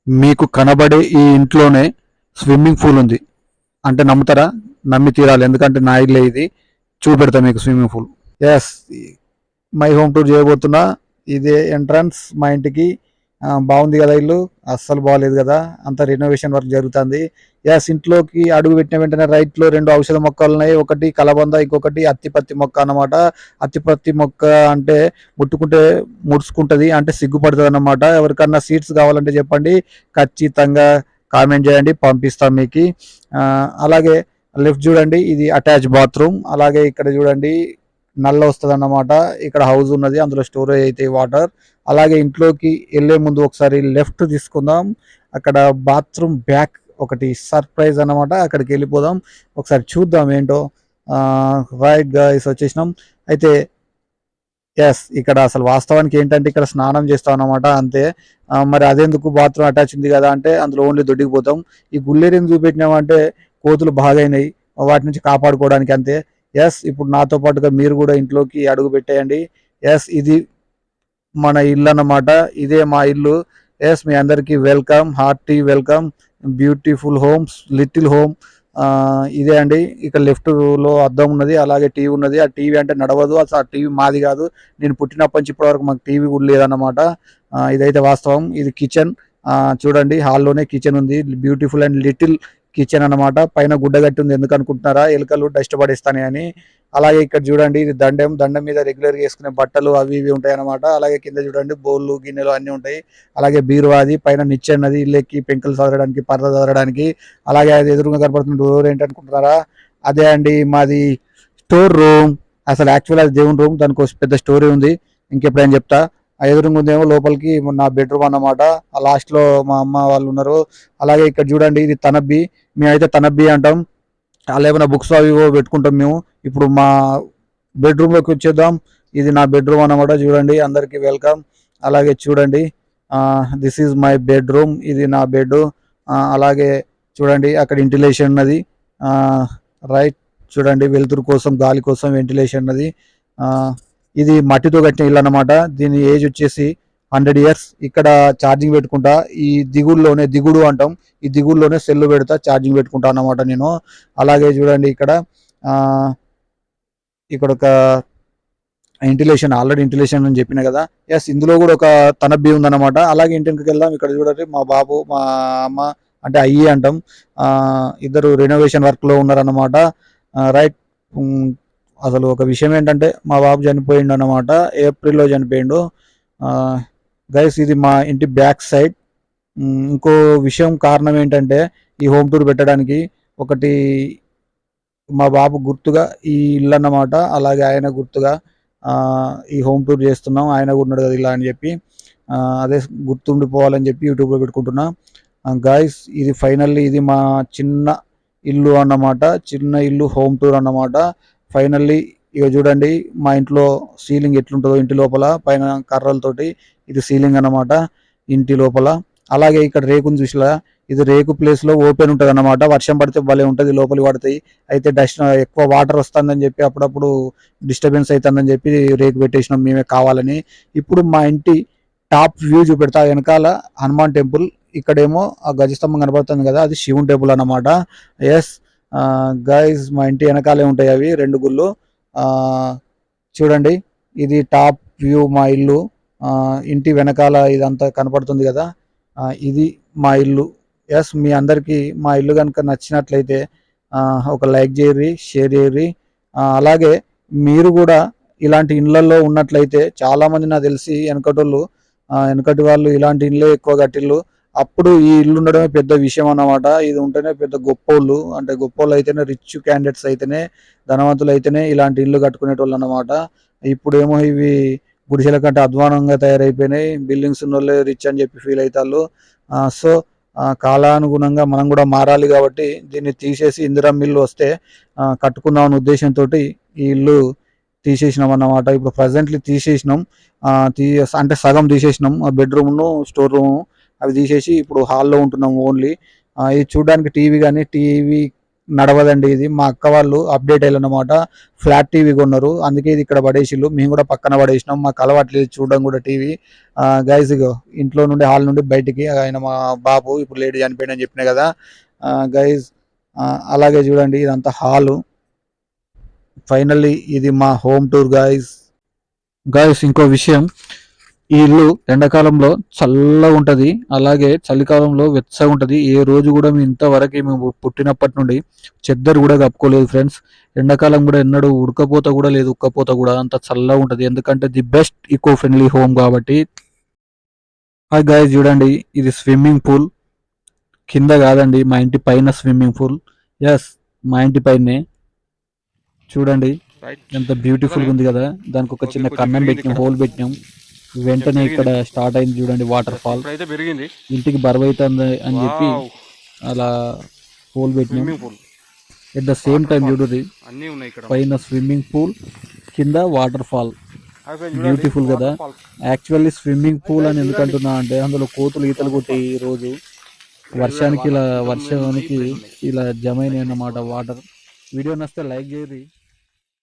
మీకు కనబడే ఈ ఇంట్లోనే స్విమ్మింగ్ పూల్ ఉంది అంటే నమ్ముతారా? నమ్మి తీరాలి, ఎందుకంటే నా ఇల్లే ఇది. చూపెడతా మీకు swimming pool. Yes, my home tour చేయబోతున్నా. ఇదే ఎంట్రన్స్ మా ఇంటికి. బాగుంది కదా ఇల్లు? అస్సలు బాగాలేదు కదా, అంత రెనోవేషన్ వర్క్ జరుగుతుంది. ఎస్, ఇంట్లోకి అడుగు పెట్టిన వెంటనే రైట్లో 2 ఔషధ మొక్కలు ఉన్నాయి. ఒకటి కలబంద, ఇంకొకటి అత్తిపత్తి మొక్క అన్నమాట. అత్తిపత్తి మొక్క అంటే ముట్టుకుంటే ముడుచుకుంటుంది, అంటే సిగ్గుపడుతుంది అన్నమాట. ఎవరికన్నా సీడ్స్ కావాలంటే చెప్పండి, ఖచ్చితంగా కామెంట్ చేయండి, పంపిస్తాం మీకు. అలాగే లెఫ్ట్ చూడండి, ఇది అటాచ్ బాత్రూమ్. అలాగే ఇక్కడ చూడండి, నల్ల వస్తుంది అన్నమాట. ఇక్కడ హౌస్ ఉన్నది, అందులో స్టోరేజ్ అయితే వాటర్. అలాగే ఇంట్లోకి వెళ్ళే ముందు ఒకసారి లెఫ్ట్ తీసుకుందాం. అక్కడ బాత్రూమ్ బ్యాక్ ఒకటి సర్ప్రైజ్ అన్నమాట, అక్కడికి వెళ్ళిపోదాం, ఒకసారి చూద్దాం ఏంటో. రైట్ గైస్, వచ్చేసినాం. అయితే ఎస్, ఇక్కడ అసలు వాస్తవానికి ఏంటంటే ఇక్కడ స్నానం చేస్తాం అన్నమాట, అంతే. మరి అదెందుకు బాత్రూమ్ అటాచ్ ఉంది కదా అంటే అందులో ఓన్లీ దొడ్డికి పోతాం. ఈ గుల్లేరిని చూపెట్టినామంటే కోతులు బాగా అయినాయి, వాటి నుంచి కాపాడుకోవడానికి, అంతే. ఎస్, ఇప్పుడు నాతో పాటుగా మీరు కూడా ఇంట్లోకి అడుగు పెట్టేయండి. ఎస్, ఇది మన ఇల్లు అన్నమాట, ఇదే మా ఇల్లు. ఎస్, మీ అందరికీ welcome, hearty welcome, beautiful homes, little home. ఇదే అండి. ఇక్కడ లెఫ్ట్ లో అద్దం ఉన్నది, అలాగే టీవీ ఉన్నది. ఆ టీవీ అంటే నడవదు, అసలు ఆ టీవీ మాది కాదు. నేను పుట్టినప్పటి నుంచి ఇప్పటి వరకు మాకు టీవీ కూడా లేదన్నమాట. ఇదైతే వాస్తవం. ఇది కిచెన్. చూడండి, హాల్లోనే కిచెన్ ఉంది, బ్యూటిఫుల్ అండ్ లిటిల్ కిచెన్ అన్నమాట. పైన గుడ్డ కట్టి ఉంది, ఎందుకు అనుకుంటున్నారా? ఎలుకలు డస్ట్ పడేస్తానే అని. అలాగే ఇక్కడ చూడండి, ఇది దండం మీద రెగ్యులర్గా వేసుకునే బట్టలు అవి ఇవి ఉంటాయి అనమాట. అలాగే కింద చూడండి, బౌళ్ళు గిన్నెలు అన్నీ ఉంటాయి. అలాగే బీరువాది, పైన నిచ్చెన్నది, ఇల్లెక్కి పెంకులు చదవడానికి, పరద చదవడానికి. అలాగే అది ఎదురుగా కనపడుతున్న డోర్ ఏంటనుకుంటున్నారా? అదే అండి మాది స్టోర్ రూమ్. అసలు యాక్చువల్ అది దేవుని రూమ్, దానికి పెద్ద స్టోరీ ఉంది, ఇంకెప్పుడైనా చెప్తా. ఆ ఎదురుగా ఉందేమో లోపలికి నా బెడ్రూమ్ అన్నమాట. ఆ లాస్ట్ లో మా అమ్మ వాళ్ళు ఉన్నారు. అలాగే ఇక్కడ చూడండి, ఇది తనబ్బి, మేమైతే తనబ్బి అంటాం. అలా ఏమైనా బుక్స్ అవి పెట్టుకుంటాం మేము. ఇప్పుడు మా బెడ్రూమ్ లోకి వచ్చేద్దాం. ఇది నా బెడ్రూమ్ అన్నమాట, చూడండి. అందరికి వెల్కమ్. అలాగే చూడండి, దిస్ ఈజ్ మై బెడ్రూమ్, ఇది నా బెడ్. అలాగే చూడండి, అక్కడ వెంటిలేషన్ ఉన్నది. రైట్, చూడండి, వెలుతురు కోసం, గాలి కోసం వెంటిలేషన్ ఉన్నది. ఇది మట్టితో కట్టిన ఇల్లు అన్నమాట. దీని ఏజ్ వచ్చేసి 100 years. ఇక్కడ ఛార్జింగ్ పెట్టుకుంటా, ఈ దిగుడు అంటాం, ఈ దిగుడులోనే సెల్ పెడతా, ఛార్జింగ్ పెట్టుకుంటా అన్నమాట నేను. అలాగే చూడండి, ఇక్కడ ఒక వెంటిలేషన్, ఆల్రెడీ వెంటిలేషన్ అని చెప్పిన కదా. ఎస్, ఇందులో కూడా ఒక తనబ్బి ఉందన్నమాట. అలాగే ఇంటికి వెళ్దాం. ఇక్కడ చూడండి, మా బాబు, మా అమ్మ, అంటే అయ్యి అంటాం, ఇద్దరు రెనోవేషన్ వర్క్ లో ఉన్నారన్నమాట. రైట్. అసలు ఒక విషయం ఏంటంటే మా బాబు చనిపోయిండు అన్నమాట, ఏప్రిల్లో చనిపోయిండు. గైస్, ఇది మా ఇంటి బ్యాక్ సైడ్. ఇంకో విషయం, కారణం ఏంటంటే ఈ హోమ్ టూర్ పెట్టడానికి ఒకటి, మా బాబు గుర్తుగా ఈ ఇల్లు అన్నమాట. అలాగే ఆయన గుర్తుగా ఈ హోమ్ టూర్ చేస్తున్నాం. ఆయన కూడా ఉన్నాడు కదా ఇలా అని చెప్పి, అదే గుర్తుండిపోవాలని చెప్పి యూట్యూబ్లో పెట్టుకుంటున్నా. గైస్, ఇది ఫైనల్లీ ఇది మా చిన్న ఇల్లు అన్నమాట, చిన్న ఇల్లు హోమ్ టూర్ అన్నమాట. ఫైనల్లీ ఇక చూడండి, మా ఇంట్లో సీలింగ్ ఎట్లుంటుందో ఇంటి లోపల, పైన కర్రలతోటి ఇది సీలింగ్ అన్నమాట ఇంటి లోపల. అలాగే ఇక్కడ రేకుని చూసిలా, ఇది రేకు ప్లేస్ లో ఓపెన్ ఉంటుంది అన్నమాట. వర్షం పడితే భలే ఉంటుంది, లోపలి పడతాయి. అయితే డస్ట్ ఎక్కువ వాటర్ వస్తుందని చెప్పి అప్పుడప్పుడు డిస్టర్బెన్స్ అవుతుందని చెప్పి రేకు పెట్టేసినాం మేమే కావాలని. ఇప్పుడు మా ఇంటి టాప్ వ్యూ చూపెడతా. వెనకాల హనుమాన్ టెంపుల్, ఇక్కడేమో ఆ గజస్తంభం కనబడుతుంది కదా, అది శివుని టెంపుల్ అన్నమాట. ఎస్ గైస్, మా ఇంటి వెనకాలే ఉంటాయి అవి 2 గుళ్ళు. చూడండి, ఇది టాప్ వ్యూ మా ఇల్లు. ఇంటి వెనకాల ఇదంతా కనపడుతుంది కదా, ఇది మా ఇల్లు. ఎస్, మీ అందరికీ మా ఇల్లు కనుక నచ్చినట్లయితే ఒక లైక్ చేయరి, షేర్ చేయరి. అలాగే మీరు కూడా ఇలాంటి ఇళ్ళల్లో ఉన్నట్లయితే, చాలా మంది నాకు తెలిసి వెనకటి వాళ్ళు ఇలాంటి ఇళ్ళే ఎక్కువ కట్టిళ్ళు. అప్పుడు ఈ ఇల్లు ఉండడమే పెద్ద విషయం అన్నమాట. ఇది ఉంటేనే పెద్ద గొప్పోళ్ళు, అంటే గొప్పోళ్ళు అయితేనే, రిచ్ క్యాండిడేట్స్ అయితేనే, ధనవంతులు అయితేనే ఇలాంటి ఇల్లు కట్టుకునేటోళ్ళు అన్నమాట. ఇప్పుడేమో ఇవి గుడిసెల కంటే అధ్వానంగా తయారైపోయినాయి. బిల్డింగ్స్ ఉన్న వాళ్ళే రిచ్ అని చెప్పి ఫీల్ అవుతారు. సో కాలానుగుణంగా మనం కూడా మారాలి కాబట్టి దీన్ని తీసేసి ఇందిరమ్మ ఇల్లు వస్తే కట్టుకుందాం అనే ఉద్దేశంతో ఈ ఇల్లు తీసేసినాం అన్నమాట. ఇప్పుడు ప్రజెంట్లీ తీసేసినాం, అంటే సగం తీసేసినాం. బెడ్రూమ్ను, స్టోర్ రూమ్ అవి తీసేసి ఇప్పుడు హాల్లో ఉంటున్నాం ఓన్లీ. ఇది చూడడానికి టీవీ నడవదండి ఇది. మా అక్క వాళ్ళు అప్డేట్ అయ్యారన్నమాట. ఫ్లాట్ టీవీ కొన్నారు, అందుకే ఇది ఇక్కడ పడేసిళ్ళు. మేము కూడా పక్కన పడేసినాం, మాకు అలవాట్లేదు చూడడం కూడా టీవీ. గైస్ ఇగో ఇంట్లో నుండి హాల్ నుండి బయటికి ఆయన మా బాబు ఇప్పుడు లేడీ చనిపోయిందని చెప్పినా కదా గైస్. అలాగే చూడండి ఇదంతా హాలు. ఫైనల్లీ ఇది మా హోమ్ టూర్ గైస్. ఇంకో విషయం, ఈ ఇల్లు ఎండాకాలంలో చల్లగా ఉంటది, అలాగే చలికాలంలో వెచ్చగా ఉంటది. ఏ రోజు కూడా మేము ఇంతవరకు మేము పుట్టినప్పటి నుండి చెద్దరు కూడా కప్పుకోలేదు ఫ్రెండ్స్. ఎండాకాలం కూడా ఎన్నడూ ఉడకపోత కూడా లేదు, ఉక్కపోత కూడా, అంత చల్లగా ఉంటది. ఎందుకంటే the best eco friendly home కాబట్టి. హాయ్ గాయస్, చూడండి ఇది స్విమ్మింగ్ పూల్. కింద కాదండి, మా ఇంటి పైన స్విమ్మింగ్ పూల్. ఎస్, మా ఇంటి పైనే. చూడండి ఎంత బ్యూటిఫుల్ ఉంది కదా. దానికి ఒక చిన్న కన్నం పెట్టినాం, హోల్ పెట్టినాం. వెంటనే ఇక్కడ స్టార్ట్ అయింది చూడండి వాటర్ ఫాల్. ఇంటికి బరువు అవుతుంది అని చెప్పి అలా హోల్ పెట్టినాం. ఎట్ ద సేమ్ టైం చూడండి పైన స్విమ్మింగ్ పూల్, కింద వాటర్ ఫాల్. బ్యూటిఫుల్ కదా. యాక్చువల్లీ స్విమ్మింగ్ పూల్ అని ఎందుకంటున్నా అంటే అందులో కోతులు ఈతలు కొట్టి ఈ రోజు వర్షానికి ఇలా జమైనాయి అన్నమాట వాటర్. వీడియో నచ్చితే లైక్ చేయరు.